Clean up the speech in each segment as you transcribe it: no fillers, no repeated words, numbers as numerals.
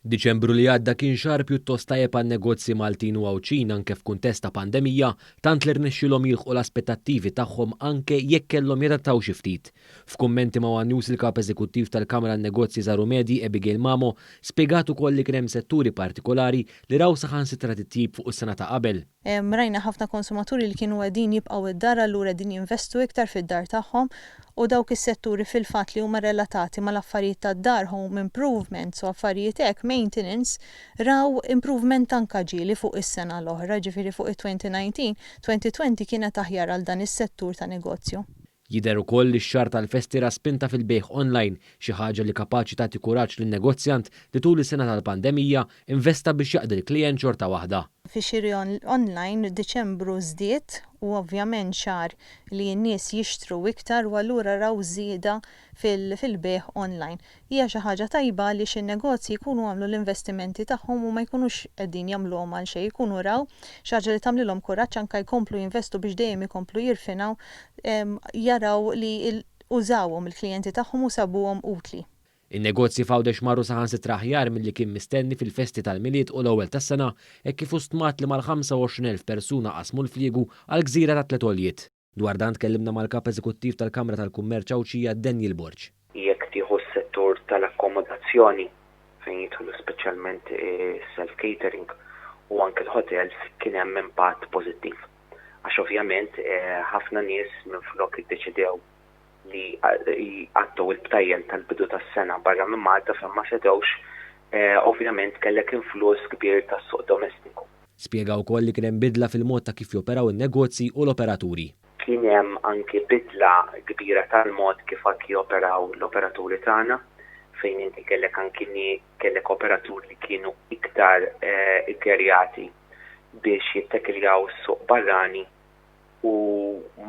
Diċembru li għadda kien xahar pjuttost tajjeb għan-negozji Maltin u Għawċin anke f'kuntest ta' pandemija, tant li rnexxilhom jilħqu l-aspettattivi tagħhom anke jekk kellhom jadattaw xi ftit. F'kummenti ma' One News il-kap eżekuttiv tal-Kamra n-Negozji Żaru Medji Abigail Mamo spjegat ukoll li kien hemm setturi partikolari li raw saħansitra titjib fuq is-sena ta' qabel. Rajna ħafna konsumaturi li kienu għedin jibqgħu id-dar allura qegħdin jinvestu iktar fid-dar tagħhom u dawk is-setturi fil-fatt li huma relatati mal-affarijiet tad-dar, home improvements u affarijiet hekk maintenance raw improvement anke ġieli fuq is-sena l-oħra, ġifieri fuq it-2019, 2020 kienet aħjar għal dan is-settur ta' negozju. Jidher ukoll li x-xahar tal-festi ra spinta fil-bejħ online xi ħaġa li kapaċi tagħti kuraġġ lin-negozjant li tul is-sena tal-pandemija investa biex jaqdi l-klijent xorta waħda. Fix-xiri online Diċembru żdied u ovvjament xahar li n-nies jixtru iktar u allura raw żieda fil-bejħ online. Hija xi ħaġa tajba li xin-negozji jkunu għamlu l-investimenti tagħhom u ma jkunux qegħdin jagħmluhom għal xejn, jkunu raw xi ħaġa li tagħmlilhom kuraġġ anke jkomplu jinvestu biex dejjem ikomplu jirfinaw jaraw li użawhom il-klijenti tagħhom u sabuhom utli. In-negozji f'Għawdex marru saħansitra aħjar milli kien mistenni fil-festi tal-miliet u l-ewwel tas-sena hekk kif stmat li mal-25,000 persuna qasmu l-fliegu għall-gżira ta' Tletoljiet. Dwar dan tkellimna mal-kap eżekuttiv tal-Kamra tal-Kummerċ Għawċija Daniel Borġ. Jekk tieħu s-settur tal-akkomodazzjoni fejn jidħlu speċjalment self-catering u anke l-hotels kien hemm impatt pożittiv. Għax ovvjament ħafna nies minflok iddeċidew li għattu il-btajjel tal-bidu tas-sena barra minn Malta fejn ma setgħux ovvjament kellek influss kbir tas-suq domestiku. Spjega wkoll li kien hemm bidla fil-mod ta' kif joperaw in-negozji u l-operaturi. Kien hemm anke bidla kbira tal-mod kif anke joperaw l-operaturi tagħna fejn inti kellek operaturi li kienu iktar ikkerjati biex jittekiljaw is-suq barrani u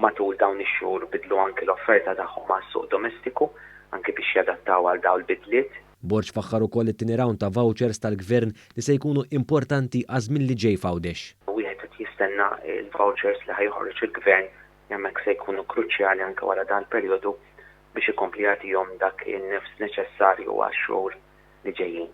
matul dawn ix-xhur bidlu anke l-offerta tagħhom mas-suq domestiku anke biex jadattaw għal dawn il-bidliet. Borġ faħħar ukoll it-tieni round ta' vouchers tal-Gvern li se jkunu importanti għażmien li ġej f'Għawdex. Wieħed qed jistenna l-vouchers li ħajħorġ il-Gvern hemmhekk se jkunu kruċjali anke wara dan il-perjodu biex ikompli jagħtihom dak in-nifs neċessarju għax-xhur li ġejjin.